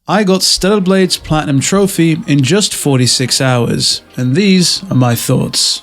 I got stellarblade's Platinum Trophy in just 46 hours, and these are my thoughts.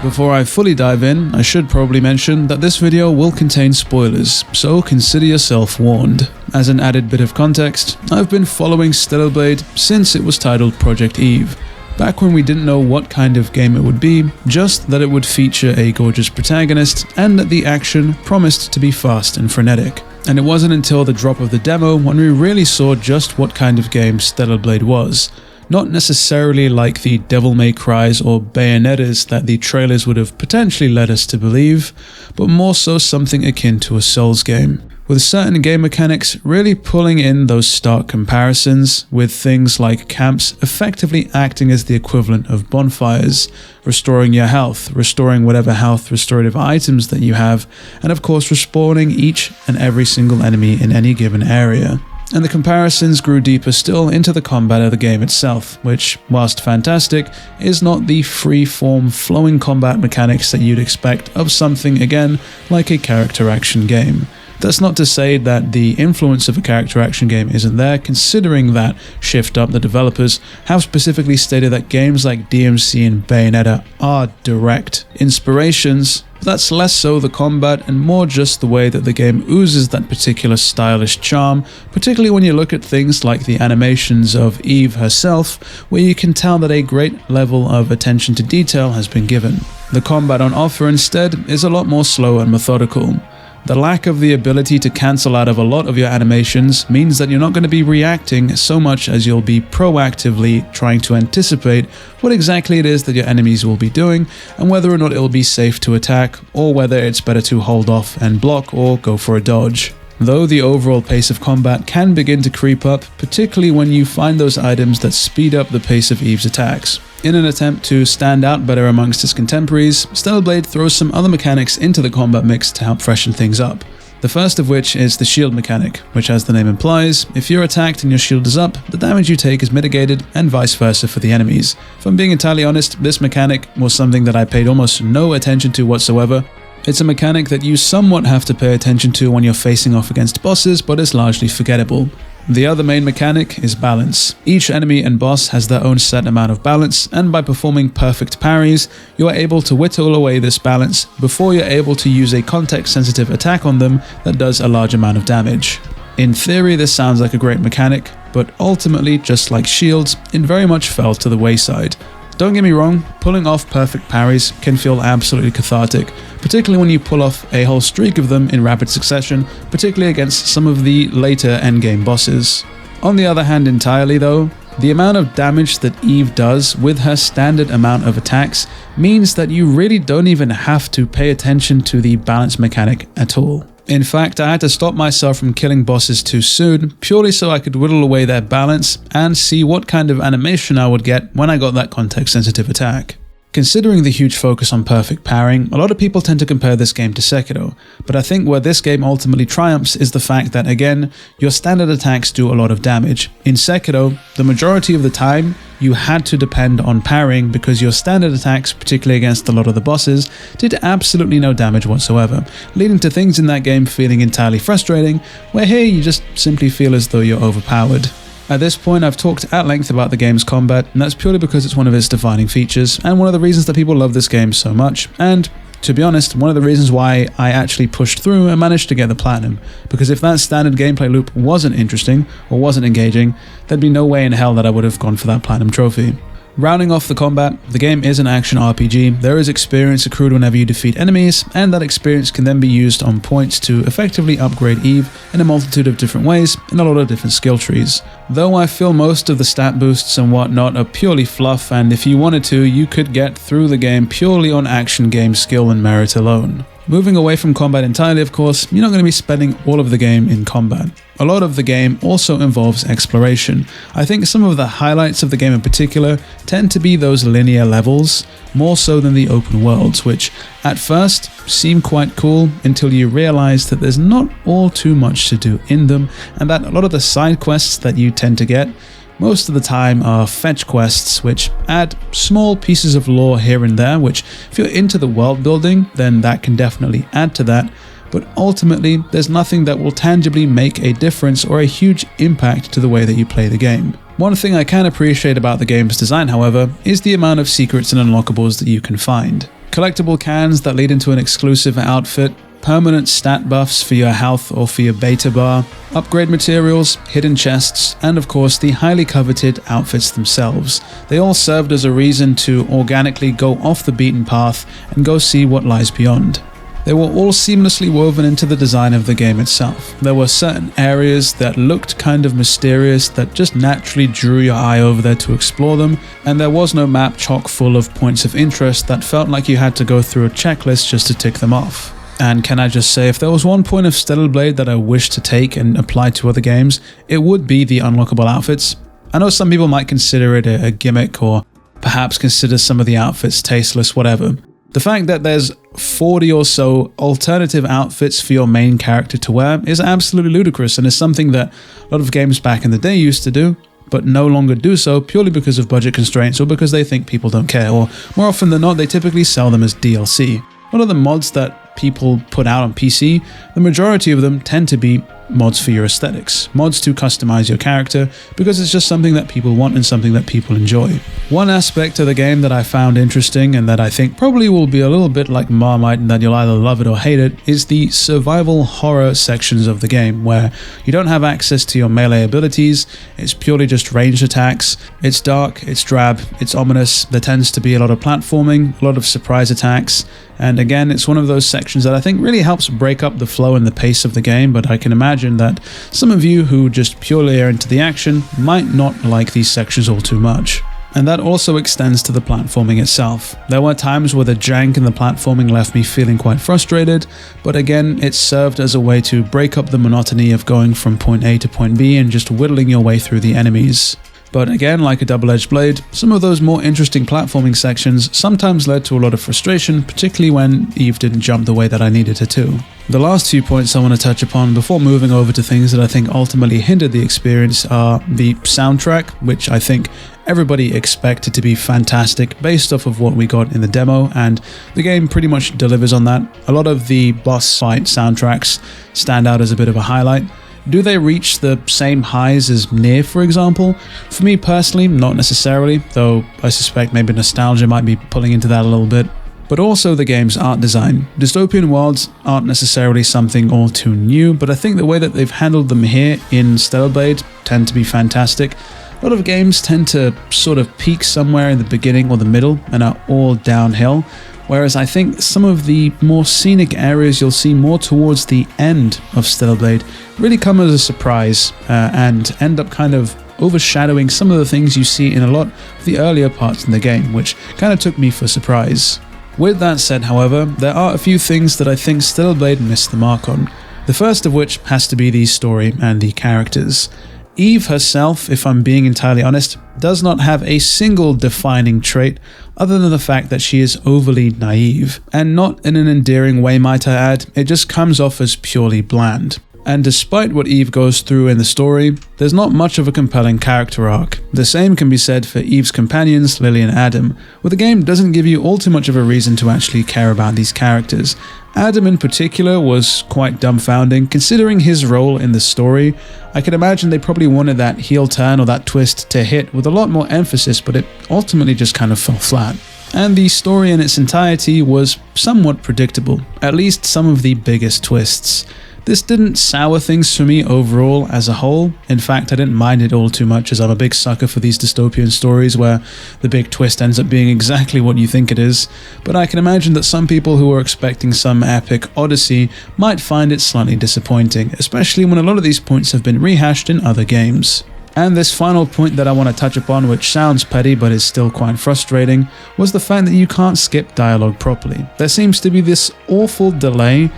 Before I fully dive in, I should probably mention that this video will contain spoilers, so consider yourself warned. As an added bit of context, I've been following stellarblade since it was titled Project Eve. Back when we didn't know what kind of game it would be, just that it would feature a gorgeous protagonist and that the action promised to be fast and frenetic. And it wasn't until the drop of the demo when we really saw just what kind of game stellarblade was. Not necessarily like the DevilNeverCrys or Bayonettas that the trailers would have potentially led us to believe, but more so something akin to a Souls game, with certain game mechanics really pulling in those stark comparisons, with things like camps effectively acting as the equivalent of bonfires, restoring your health, restoring whatever health restorative items that you have, and of course respawning each and every single enemy in any given area. And the comparisons grew deeper still into the combat of the game itself, which, whilst fantastic, is not the free-form, flowing combat mechanics that you'd expect of something, again, like a character action game. That's not to say that the influence of a character action game isn't there, considering that Shift Up, the developers, have specifically stated that games like DMC and Bayonetta are direct inspirations. That's less so the combat and more just the way that the game oozes that particular stylish charm, particularly when you look at things like the animations of Eve herself, where you can tell that a great level of attention to detail has been given. The combat on offer instead is a lot more slow and methodical. The lack of the ability to cancel out of a lot of your animations means that you're not going to be reacting so much as you'll be proactively trying to anticipate what exactly it is that your enemies will be doing and whether or not it will be safe to attack or whether it's better to hold off and block or go for a dodge. Though the overall pace of combat can begin to creep up, particularly when you find those items that speed up the pace of Eve's attacks. In an attempt to stand out better amongst its contemporaries, stellarblade throws some other mechanics into the combat mix to help freshen things up. The first of which is the shield mechanic, which as the name implies, if you're attacked and your shield is up, the damage you take is mitigated and vice versa for the enemies. If I'm being entirely honest, this mechanic was something that I paid almost no attention to whatsoever. It's a mechanic that you somewhat have to pay attention to when you're facing off against bosses, but is largely forgettable. The other main mechanic is balance. Each enemy and boss has their own set amount of balance, and by performing perfect parries, you are able to whittle away this balance before you're able to use a context-sensitive attack on them that does a large amount of damage. In theory, this sounds like a great mechanic, but ultimately, just like shields, it very much fell to the wayside. Don't get me wrong, pulling off perfect parries can feel absolutely cathartic, particularly when you pull off a whole streak of them in rapid succession, particularly against some of the later endgame bosses. On the other hand entirely though, the amount of damage that Eve does with her standard amount of attacks means that you really don't even have to pay attention to the balance mechanic at all. In fact, I had to stop myself from killing bosses too soon, purely so I could whittle away their balance and see what kind of animation I would get when I got that context-sensitive attack. Considering the huge focus on perfect parrying, a lot of people tend to compare this game to Sekiro, but I think where this game ultimately triumphs is the fact that, again, your standard attacks do a lot of damage. In Sekiro, the majority of the time, you had to depend on parrying because your standard attacks, particularly against a lot of the bosses, did absolutely no damage whatsoever, leading to things in that game feeling entirely frustrating, where here you just simply feel as though you're overpowered. At this point, I've talked at length about the game's combat, and that's purely because it's one of its defining features, and one of the reasons that people love this game so much, and to be honest, one of the reasons why I actually pushed through and managed to get the platinum, because if that standard gameplay loop wasn't interesting, or wasn't engaging, there'd be no way in hell that I would have gone for that platinum trophy. Rounding off the combat, the game is an action RPG, there is experience accrued whenever you defeat enemies, and that experience can then be used on points to effectively upgrade Eve in a multitude of different ways in a lot of different skill trees. Though I feel most of the stat boosts and whatnot are purely fluff, and if you wanted to, you could get through the game purely on action game skill and merit alone. Moving away from combat entirely, of course, you're not going to be spending all of the game in combat. A lot of the game also involves exploration. I think some of the highlights of the game in particular tend to be those linear levels, more so than the open worlds, which at first seem quite cool until you realize that there's not all too much to do in them, and that a lot of the side quests that you tend to get most of the time are fetch quests which add small pieces of lore here and there, which if you're into the world building, then that can definitely add to that. but ultimately there's nothing that will tangibly make a difference or a huge impact to the way that you play the game. One thing I can appreciate about the game's design, however, is the amount of secrets and unlockables that you can find. Collectible cans that lead into an exclusive outfit, permanent stat buffs for your health or for your beta bar, upgrade materials, hidden chests, and of course the highly coveted outfits themselves. They all served as a reason to organically go off the beaten path and go see what lies beyond. They were all seamlessly woven into the design of the game itself. There were certain areas that looked kind of mysterious that just naturally drew your eye over there to explore them, and there was no map chock full of points of interest that felt like you had to go through a checklist just to tick them off. And can I just say, if there was one point of stellarblade that I wish to take and apply to other games, it would be the unlockable outfits. I know some people might consider it a gimmick, or perhaps consider some of the outfits tasteless, whatever. The fact that there's 40 or so alternative outfits for your main character to wear is absolutely ludicrous, and is something that a lot of games back in the day used to do, but no longer do so purely because of budget constraints or because they think people don't care, or more often than not, they typically sell them as DLC. A lot of the mods that people put out on PC, the majority of them tend to be mods for your aesthetics, mods to customize your character, because it's just something that people want and something that people enjoy. One aspect of the game that I found interesting, and that I think probably will be a little bit like Marmite and that you'll either love it or hate it, is the survival horror sections of the game, where you don't have access to your melee abilities, it's purely just ranged attacks, it's dark, it's drab, it's ominous, there tends to be a lot of platforming, a lot of surprise attacks, and again, it's one of those sections that I think really helps break up the flow and the pace of the game, but I can imagine that some of you who just purely are into the action might not like these sections all too much. And that also extends to the platforming itself. There were times where the jank in the platforming left me feeling quite frustrated, but again, it served as a way to break up the monotony of going from point A to point B and just whittling your way through the enemies. But again, like a double-edged blade, some of those more interesting platforming sections sometimes led to a lot of frustration, particularly when Eve didn't jump the way that I needed her to. The last 2 points I want to touch upon before moving over to things that I think ultimately hindered the experience are the soundtrack, which I think everybody expected to be fantastic based off of what we got in the demo, and the game pretty much delivers on that. A lot of the boss fight soundtracks stand out as a bit of a highlight. Do they reach the same highs as Nier, for example? For me personally, not necessarily, though I suspect maybe nostalgia might be pulling into that a little bit. But also the game's art design. Dystopian worlds aren't necessarily something all too new, but I think the way that they've handled them here in stellarblade tend to be fantastic. A lot of games tend to sort of peak somewhere in the beginning or the middle and are all downhill, whereas I think some of the more scenic areas you'll see more towards the end of stellarblade really come as a surprise and end up kind of overshadowing some of the things you see in a lot of the earlier parts in the game, which kind of took me for surprise. With that said, however, there are a few things that I think stellarblade missed the mark on. The first of which has to be the story and the characters. Eve herself, if I'm being entirely honest, does not have a single defining trait other than the fact that she is overly naive, and not in an endearing way, might I add. It just comes off as purely bland. And despite what Eve goes through in the story, there's not much of a compelling character arc. The same can be said for Eve's companions, Lily and Adam, where the game doesn't give you all too much of a reason to actually care about these characters. Adam in particular was quite dumbfounding, considering his role in the story. I can imagine they probably wanted that heel turn or that twist to hit with a lot more emphasis, but it ultimately just kind of fell flat. And the story in its entirety was somewhat predictable, at least some of the biggest twists. This didn't sour things for me overall as a whole. In fact, I didn't mind it all too much, as I'm a big sucker for these dystopian stories where the big twist ends up being exactly what you think it is. But I can imagine that some people who are expecting some epic odyssey might find it slightly disappointing, especially when a lot of these points have been rehashed in other games. And this final point that I want to touch upon, which sounds petty but is still quite frustrating, was the fact that you can't skip dialogue properly. There seems to be this awful delay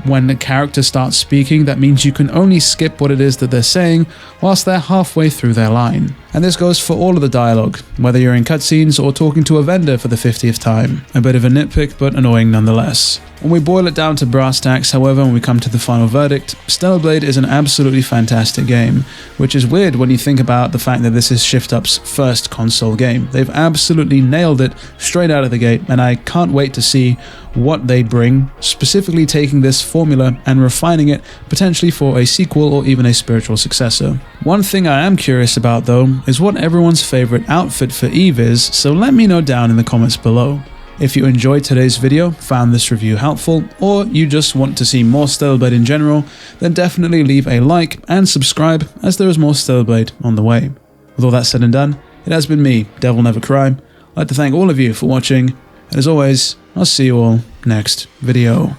when the character starts speaking that means you can only skip what it is that they're saying whilst they're halfway through their line. And this goes for all of the dialogue, whether you're in cutscenes or talking to a vendor for the 50th time. A bit of a nitpick, but annoying nonetheless. When we boil it down to brass tacks, however, when we come to the final verdict, Stellar Blade is an absolutely fantastic game, which is weird when you think about the fact that this is Shift Up's first console game. They've absolutely nailed it straight out of the gate, and I can't wait to see what they bring, specifically taking this formula and refining it potentially for a sequel or even a spiritual successor. One thing I am curious about though is what everyone's favorite outfit for Eve is, so let me know down in the comments below. If you enjoyed today's video, found this review helpful, or you just want to see more Stellar Blade in general, then definitely leave a like and subscribe, as there is more Stellar Blade on the way. With all that said and done, it has been me, DevilNeverCry. I'd like to thank all of you for watching, and as always, I'll see you all next video.